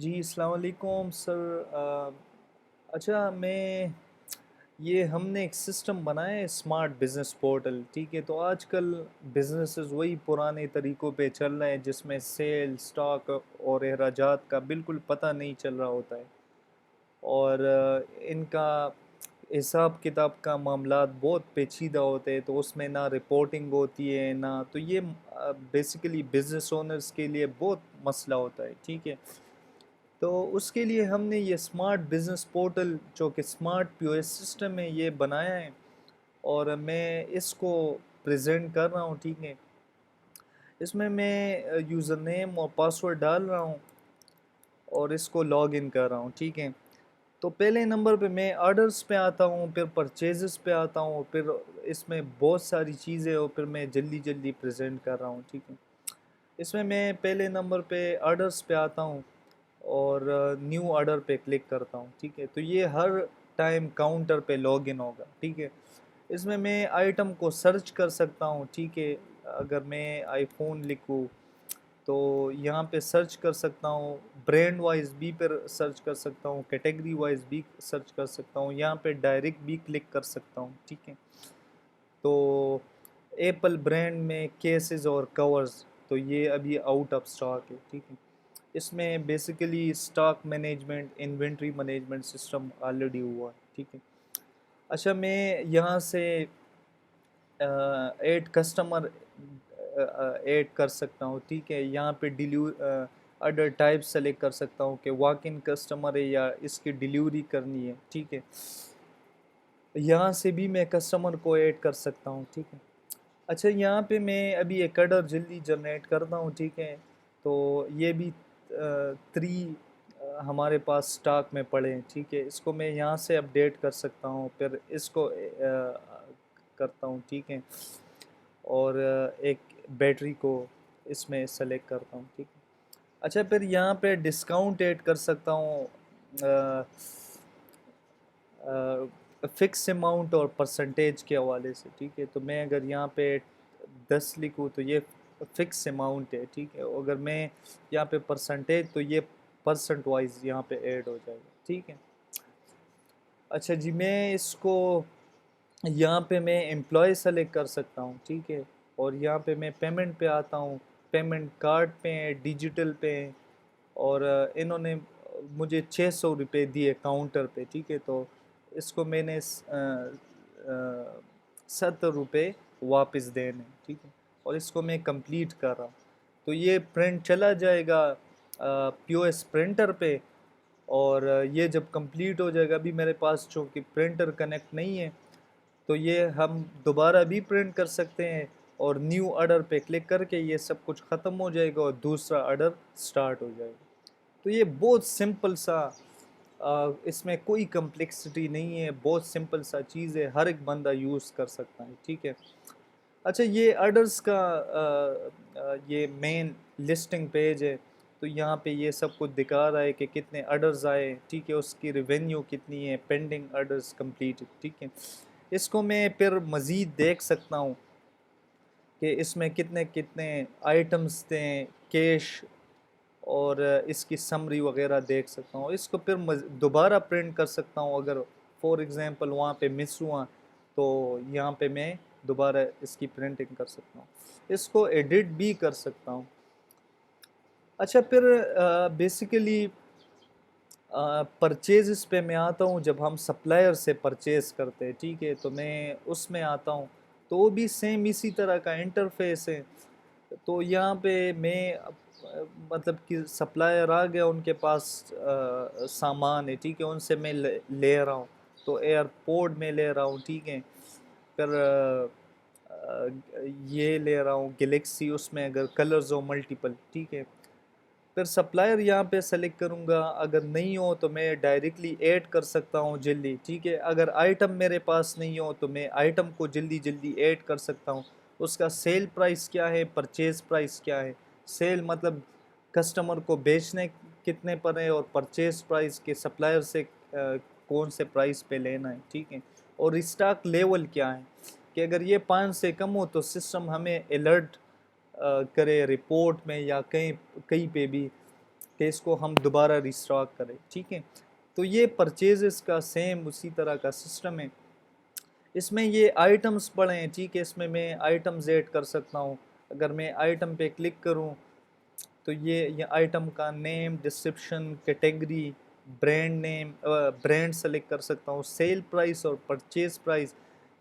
جی السلام علیکم سر اچھا میں یہ ہم نے ایک سسٹم بنایا ہے اسمارٹ بزنس پورٹل، ٹھیک ہے؟ تو آج کل بزنسز وہی پرانے طریقوں پہ چل رہے ہیں جس میں سیل سٹاک اور اخراجات کا بالکل پتہ نہیں چل رہا ہوتا ہے، اور ان کا حساب کتاب کا معاملات بہت پیچیدہ ہوتے ہیں، تو اس میں نہ رپورٹنگ ہوتی ہے نہ، تو یہ بیسیکلی بزنس اونرز کے لیے بہت مسئلہ ہوتا ہے، ٹھیک ہے؟ تو اس کے لیے ہم نے یہ اسمارٹ بزنس پورٹل جو کہ اسمارٹ پی او ایس سسٹم ہے یہ بنایا ہے، اور میں اس کو پریزنٹ کر رہا ہوں، ٹھیک ہے؟ اس میں یوزر نیم اور پاسورڈ ڈال رہا ہوں اور اس کو لاگ ان کر رہا ہوں، ٹھیک ہے؟ تو پہلے نمبر پہ میں آرڈرز پہ آتا ہوں، پھر پرچیزز پہ آتا ہوں، پھر اس میں بہت ساری چیزیں اور پھر میں جلدی جلدی پریزنٹ کر رہا ہوں، ٹھیک ہے؟ اس میں پہلے نمبر پہ آرڈرز پہ آتا ہوں اور نیو آرڈر پہ کلک کرتا ہوں، ٹھیک ہے؟ تو یہ ہر ٹائم کاؤنٹر پہ لاگ ان ہوگا، ٹھیک ہے؟ اس میں آئٹم کو سرچ کر سکتا ہوں، ٹھیک ہے؟ اگر میں آئی فون لکھوں تو یہاں پہ سرچ کر سکتا ہوں، برینڈ وائز بھی پر سرچ کر سکتا ہوں، کیٹیگری وائز بھی سرچ کر سکتا ہوں، یہاں پہ ڈائریکٹ بھی کلک کر سکتا ہوں، ٹھیک ہے؟ تو ایپل برانڈ میں کیسز اور کورز، تو یہ ابھی آؤٹ آف سٹاک ہے، ٹھیک ہے؟ اس میں basically stock management inventory management system already ہوا ہے، ٹھیک ہے؟ اچھا میں یہاں سے ایڈ کسٹمر ایڈ کر سکتا ہوں، ٹھیک ہے؟ یہاں پہ آرڈر ٹائپ سلیکٹ کر سکتا ہوں کہ واک ان کسٹمر ہے یا اس کی ڈیلیوری کرنی ہے، ٹھیک ہے؟ یہاں سے بھی میں کسٹمر کو ایڈ کر سکتا ہوں، ٹھیک ہے؟ اچھا یہاں پہ میں ابھی ایک آرڈر جلدی جنریٹ کرتا ہوں، ٹھیک ہے؟ تو یہ بھی 3 ہمارے پاس سٹاک میں پڑے ہیں، ٹھیک ہے؟ اس کو میں یہاں سے اپڈیٹ کر سکتا ہوں، پھر اس کو کرتا ہوں، ٹھیک ہے؟ اور ایک بیٹری کو اس میں سلیکٹ کرتا ہوں، ٹھیک ہے؟ اچھا پھر یہاں پہ ڈسکاؤنٹ ایڈ کر سکتا ہوں، فکس اماؤنٹ اور پرسنٹیج کے حوالے سے، ٹھیک ہے؟ تو میں اگر یہاں پہ 10 لکھوں تو یہ فکس اماؤنٹ ہے، ٹھیک ہے؟ اگر میں یہاں پہ پرسنٹیج تو یہ پرسنٹ وائز یہاں پہ ایڈ ہو جائے گا، ٹھیک ہے؟ اچھا جی میں اس کو یہاں پہ میں امپلائی سلیکٹ کر سکتا ہوں، ٹھیک ہے؟ اور یہاں پہ میں پیمنٹ پہ آتا ہوں، پیمنٹ کارڈ پہ ہیں، ڈیجیٹل پہ ہیں، اور انہوں نے مجھے 600 روپے دیے کاؤنٹر پہ، ٹھیک ہے؟ تو اس کو میں نے 70 روپے واپس دینے، ٹھیک ہے؟ اور اس کو میں کمپلیٹ کر رہا ہوں، تو یہ پرنٹ چلا جائے گا پی او ایس پرنٹر پہ، اور یہ جب کمپلیٹ ہو جائے گا، ابھی میرے پاس چونکہ پرنٹر کنیکٹ نہیں ہے تو یہ ہم دوبارہ بھی پرنٹ کر سکتے ہیں، اور نیو آرڈر پہ کلک کر کے یہ سب کچھ ختم ہو جائے گا اور دوسرا آرڈر سٹارٹ ہو جائے گا۔ تو یہ بہت سمپل سا، اس میں کوئی کمپلیکسٹی نہیں ہے، بہت سمپل سا چیز ہے، ہر ایک بندہ یوز کر سکتا ہے، ٹھیک ہے؟ اچھا یہ آرڈرز کا یہ مین لسٹنگ پیج ہے، تو یہاں پہ یہ سب کچھ دکھا رہا ہے کہ کتنے آرڈرز آئے، ٹھیک ہے؟ اس کی ریونیو کتنی ہے، پینڈنگ آرڈرز کمپلیٹ، ٹھیک ہے؟ اس کو میں پھر مزید دیکھ سکتا ہوں کہ اس میں کتنے کتنے آئٹمز تھے، کیش، اور اس کی سمری وغیرہ دیکھ سکتا ہوں، اس کو پھر دوبارہ پرنٹ کر سکتا ہوں، اگر فور ایگزامپل وہاں پہ مس ہوا تو یہاں پہ میں دوبارہ اس کی پرنٹنگ کر سکتا ہوں، اس کو ایڈٹ بھی کر سکتا ہوں۔ اچھا پھر بیسیکلی پرچیزز پہ میں آتا ہوں، جب ہم سپلائر سے پرچیز کرتے ہیں، ٹھیک ہے؟ تو میں اس میں آتا ہوں، تو وہ بھی سیم اسی طرح کا انٹرفیس ہے، تو یہاں پہ میں مطلب کہ سپلائر آ گیا، ان کے پاس سامان ہے، ٹھیک ہے؟ ان سے میں لے رہا ہوں، تو ایئرپورٹ میں لے رہا ہوں، ٹھیک ہے؟ پھر یہ لے رہا ہوں گلیکسی، اس میں اگر کلرز ہو ملٹیپل، ٹھیک ہے؟ پھر سپلائر یہاں پہ سلیکٹ کروں گا، اگر نہیں ہو تو میں ڈائریکٹلی ایڈ کر سکتا ہوں جلدی، ٹھیک ہے؟ اگر آئٹم میرے پاس نہیں ہو تو میں آئٹم کو جلدی جلدی ایڈ کر سکتا ہوں، اس کا سیل پرائس کیا ہے، پرچیز پرائس کیا ہے، سیل مطلب کسٹمر کو بیچنے کتنے پر ہے، اور پرچیز پرائس کے سپلائر سے کون سے پرائس پہ لینا ہے، ٹھیک ہے؟ اور اسٹاک لیول کیا ہے، کہ اگر یہ 5 سے کم ہو تو سسٹم ہمیں الرٹ کرے رپورٹ میں یا کہیں پہ بھی کہ اس کو ہم دوبارہ ریسٹاک کریں، ٹھیک ہے۔ تو یہ پرچیزز کا سیم اسی طرح کا سسٹم ہے۔ اس میں یہ آئٹمز پڑھیں، ٹھیک ہے، اس میں آئٹمز ایڈ کر سکتا ہوں۔ اگر میں آئٹم پہ کلک کروں تو یہ آئٹم کا name, description, category, brand name, brand select کر سکتا ہوں، سیل پرائس اور پرچیز پرائس،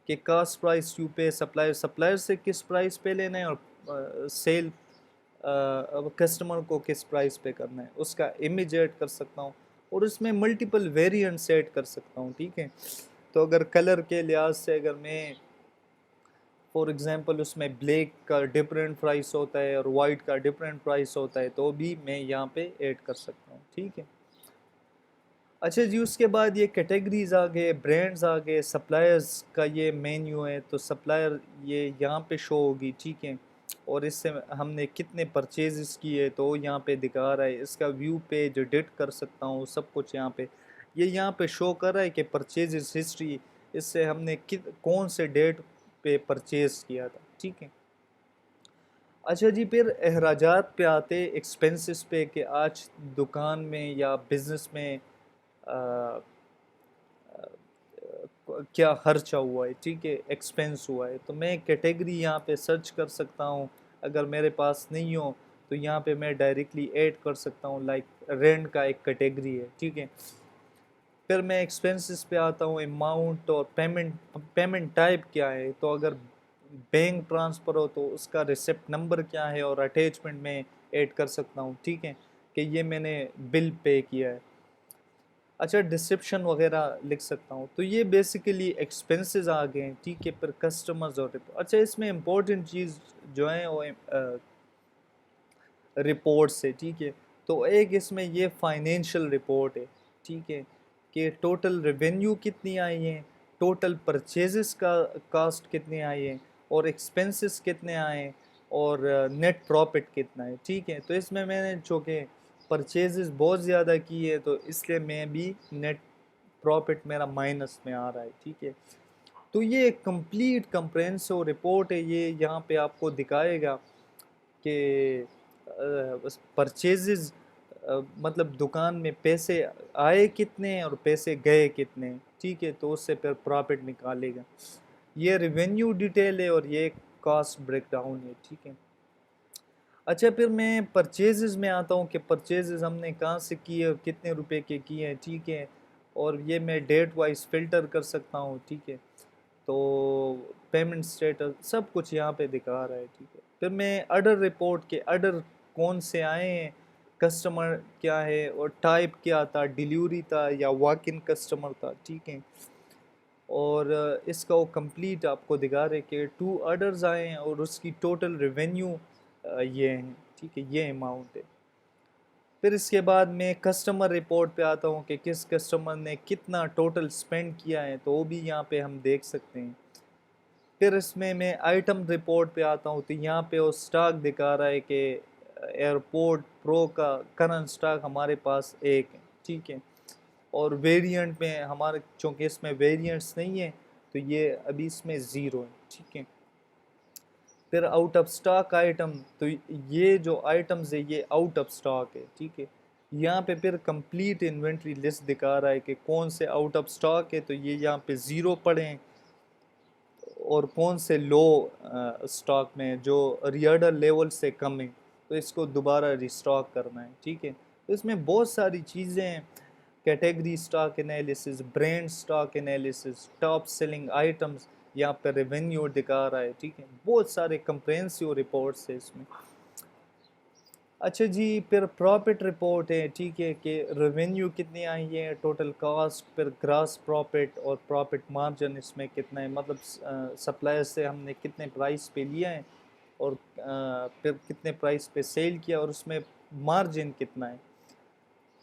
کہ cost price you pay supplier سے کس پرائس پہ لینا ہے، اور سیل کسٹمر کو کس پرائس پہ کرنا ہے، اس کا امیج ایڈ کر سکتا ہوں، اور اس میں ملٹیپل ویریئنٹس ایڈ کر سکتا ہوں، ٹھیک ہے۔ تو اگر کلر کے لحاظ سے اگر میں فور ایگزامپل اس میں بلیک کا ڈفرینٹ پرائس ہوتا ہے اور وائٹ کا ڈفرینٹ پرائس ہوتا ہے، تو بھی میں یہاں پہ ایڈ کر سکتا ہوں، ٹھیک ہے۔ اچھا جی، اس کے بعد یہ کیٹیگریز آ گئے، برانڈز آ گئے، سپلائرز کا یہ مینیو ہے، تو سپلائر یہ یہاں پہ شو ہوگی، ٹھیک ہے، اور اس سے ہم نے کتنے پرچیزز کیے تو یہاں پہ دکھا رہا ہے۔ اس کا ویو پیج ایڈٹ کر سکتا ہوں، سب کچھ یہاں پہ یہ یہاں پہ شو کر رہا ہے کہ پرچیزز ہسٹری، اس سے ہم نے کون سے ڈیٹ پہ پرچیز کیا تھا، ٹھیک ہے۔ اچھا جی، پھر اخراجات پہ آتے، ایکسپنسز پہ، کہ آج دکان میں یا بزنس میں کیا خرچہ ہوا ہے، ٹھیک ہے، ایکسپینس ہوا ہے، تو میں کیٹیگری یہاں پہ سرچ کر سکتا ہوں۔ اگر میرے پاس نہیں ہو تو یہاں پہ میں ڈائریکٹلی ایڈ کر سکتا ہوں، لائک رینٹ کا ایک کیٹیگری ہے، ٹھیک ہے۔ پھر میں ایکسپینسز پہ آتا ہوں، اماؤنٹ اور پیمنٹ ٹائپ کیا ہے، تو اگر بینک ٹرانسفر ہو تو اس کا ریسیپٹ نمبر کیا ہے، اور اٹیچمنٹ میں ایڈ کر سکتا ہوں، ٹھیک ہے، کہ یہ میں نے بل پے کیا ہے۔ اچھا، ڈسکرپشن وغیرہ لکھ سکتا ہوں۔ تو یہ بیسیکلی ایکسپنسز آ گئے ہیں، ٹھیک ہے۔ پھر کسٹمرز اور اچھا، اس میں امپورٹنٹ چیز جو ہے وہ رپورٹ سے، ٹھیک ہے۔ تو ایک اس میں یہ فائنینشیل رپورٹ ہے، ٹھیک ہے، کہ ٹوٹل ریونیو کتنی آئی ہیں، ٹوٹل پرچیزز کا کاسٹ کتنے آئی ہیں، اور ایکسپنسز کتنے آئے ہیں، اور نیٹ پروفٹ کتنا ہے، ٹھیک ہے۔ تو اس میں نے چونکہ پرچیزز بہت زیادہ کی ہے، تو اس لیے میں بھی نیٹ پروفٹ میرا مائنس میں آ رہا ہے، ٹھیک ہے۔ تو یہ ایک کمپلیٹ کمپرینسو رپورٹ ہے، یہ یہاں پہ آپ کو دکھائے گا کہ پرچیزز مطلب دکان میں پیسے آئے کتنے اور پیسے گئے کتنے، ٹھیک ہے، تو اس سے پھر پروفٹ نکالے گا۔ یہ ریونیو ڈیٹیل ہے، اور یہ کاسٹ بریک ڈاؤن ہے، ٹھیک ہے۔ اچھا، پھر میں پرچیزز میں آتا ہوں کہ پرچیزز ہم نے کہاں سے کیے اور کتنے روپے کے کیے ہیں، ٹھیک ہے، اور یہ میں ڈیٹ وائز فلٹر کر سکتا ہوں، ٹھیک ہے۔ تو پیمنٹ سٹیٹس سب کچھ یہاں پہ دکھا رہا ہے، ٹھیک ہے۔ پھر میں آرڈر رپورٹ کے آرڈر کون سے آئے ہیں، کسٹمر کیا ہے، اور ٹائپ کیا تھا، ڈیلیوری تھا یا واک ان کسٹمر تھا، ٹھیک ہے۔ اور اس کا وہ کمپلیٹ آپ کو دکھا رہے کہ 2 آرڈرز آئے ہیں، اور اس کی ٹوٹل ریونیو یہ ہیں، ٹھیک ہے، یہ اماؤنٹ ہے۔ پھر اس کے بعد میں کسٹمر رپورٹ پہ آتا ہوں کہ کس کسٹمر نے کتنا ٹوٹل سپینڈ کیا ہے، تو وہ بھی یہاں پہ ہم دیکھ سکتے ہیں۔ پھر اس میں آئٹم رپورٹ پہ آتا ہوں، تو یہاں پہ وہ سٹاک دکھا رہا ہے کہ ایئرپورٹ پرو کا کرنٹ سٹاک ہمارے پاس 1 ہے، ٹھیک ہے، اور ویریئنٹ میں ہمارے چونکہ اس میں ویریئنٹس نہیں ہیں، تو یہ ابھی اس میں 0 ہے، ٹھیک ہے۔ پھر آؤٹ آف سٹاک آئٹم، تو یہ جو آئٹمز ہے یہ آؤٹ آف سٹاک ہے، ٹھیک ہے۔ یہاں پہ پھر کمپلیٹ انوینٹری لسٹ دکھا رہا ہے کہ کون سے آؤٹ آف سٹاک ہے، تو یہ یہاں پہ 0 پڑھیں، اور کون سے لو سٹاک میں جو ریارڈر لیول سے کم ہے، تو اس کو دوبارہ ریسٹاک کرنا ہے، ٹھیک ہے۔ تو اس میں بہت ساری چیزیں ہیں، category stock analysis, brand stock analysis, top selling items, یہاں پہ ریونیو دکھا رہا ہے، ٹھیک ہے، بہت سارے کمپرینسیو رپورٹس ہیں اس میں۔ اچھا جی، پھر پروفٹ رپورٹ ہے، ٹھیک ہے، کہ ریونیو کتنی آئی ہے، ٹوٹل کاسٹ، پھر گراس پروفٹ اور پروفٹ مارجن اس میں کتنا ہے، مطلب سپلائر سے ہم نے کتنے پرائس پہ لیا ہے، اور پھر کتنے پرائس پہ سیل کیا، اور اس میں مارجن کتنا ہے،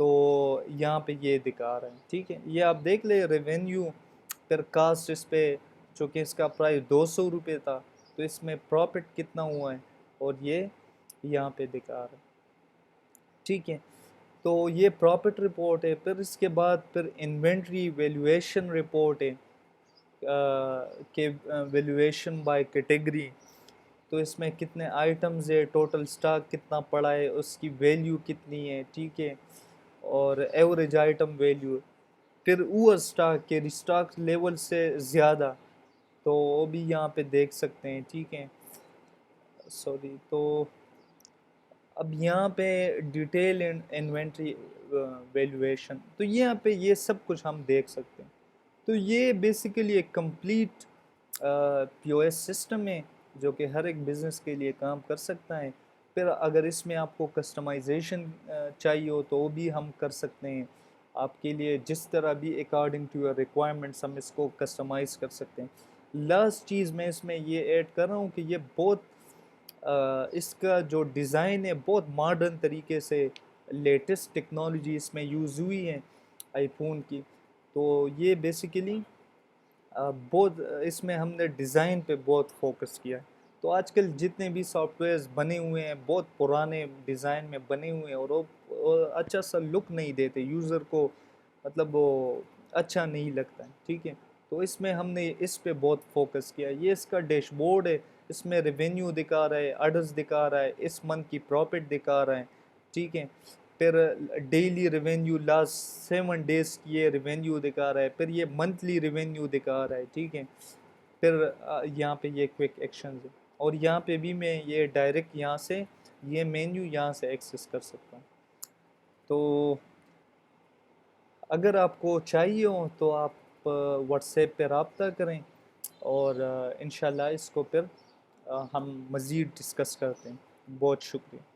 تو یہاں پہ یہ دکھا رہا ہے، ٹھیک ہے۔ یہ آپ دیکھ لیں ریونیو، پھر کاسٹ اس پہ چونکہ اس کا پرائس 200 روپے تھا، تو اس میں پروفٹ کتنا ہوا ہے، اور یہ یہاں پہ دکھا رہا ہے، ٹھیک ہے۔ تو یہ پروفٹ رپورٹ ہے۔ پھر اس کے بعد پھر انوینٹری ویلیویشن رپورٹ ہے، کہ ویلیویشن بائی کیٹیگری، تو اس میں کتنے آئٹمز ہے، ٹوٹل سٹاک کتنا پڑا ہے، اس کی ویلیو کتنی ہے، ٹھیک ہے، اور ایوریج آئٹم ویلیو، پھر اوور سٹاک کے ریسٹاک لیول سے زیادہ، تو وہ بھی یہاں پہ دیکھ سکتے ہیں، ٹھیک ہے، سوری۔ تو اب یہاں پہ ڈیٹیل انوینٹری ویلیویشن، تو یہاں پہ یہ سب کچھ ہم دیکھ سکتے ہیں۔ تو یہ بیسیکلی ایک کمپلیٹ پی او ایس سسٹم ہے جو کہ ہر ایک بزنس کے لیے کام کر سکتا ہے۔ پھر اگر اس میں آپ کو کسٹمائزیشن چاہیے ہو تو وہ بھی ہم کر سکتے ہیں آپ کے لیے، جس طرح بھی اکارڈنگ ٹو یور ریکوائرمنٹس ہم اس کو کسٹمائز کر سکتے ہیں۔ لاسٹ چیز میں اس میں یہ ایڈ کر رہا ہوں کہ یہ بہت اس کا جو ڈیزائن ہے بہت ماڈرن طریقے سے، لیٹسٹ ٹیکنالوجی اس میں یوز ہوئی ہے آئی فون کی۔ تو یہ بیسیکلی بہت اس میں ہم نے ڈیزائن پہ بہت فوکس کیا ہے۔ تو آج کل جتنے بھی سافٹ ویئرز بنے ہوئے ہیں بہت پرانے ڈیزائن میں بنے ہوئے ہیں، اور وہ اچھا سا لک نہیں دیتے یوزر کو، مطلب وہ اچھا نہیں لگتا ہے، ٹھیک ہے۔ تو اس میں ہم نے اس پہ بہت فوکس کیا ہے۔ یہ اس کا ڈیش بورڈ ہے، اس میں ریونیو دکھا رہا ہے، آرڈرز دکھا رہا ہے، اس منتھ کی پروفٹ دکھا رہا ہے، ٹھیک ہے۔ پھر ڈیلی ریونیو لاسٹ 7 ڈیز کی یہ ریونیو دکھا رہا ہے، پھر یہ منتھلی ریونیو دکھا رہا ہے، ٹھیک ہے۔ پھر یہاں پہ یہ کوئک ایکشنز ہے، اور یہاں پہ بھی میں یہ ڈائریکٹ یہاں سے یہ مینیو یہاں سے ایکسس کر سکتا ہوں۔ تو اگر آپ کو چاہیے ہو تو آپ واٹس ایپ پہ رابطہ کریں، اور انشاءاللہ اس کو پھر ہم مزید ڈسکس کرتے ہیں۔ بہت شکریہ۔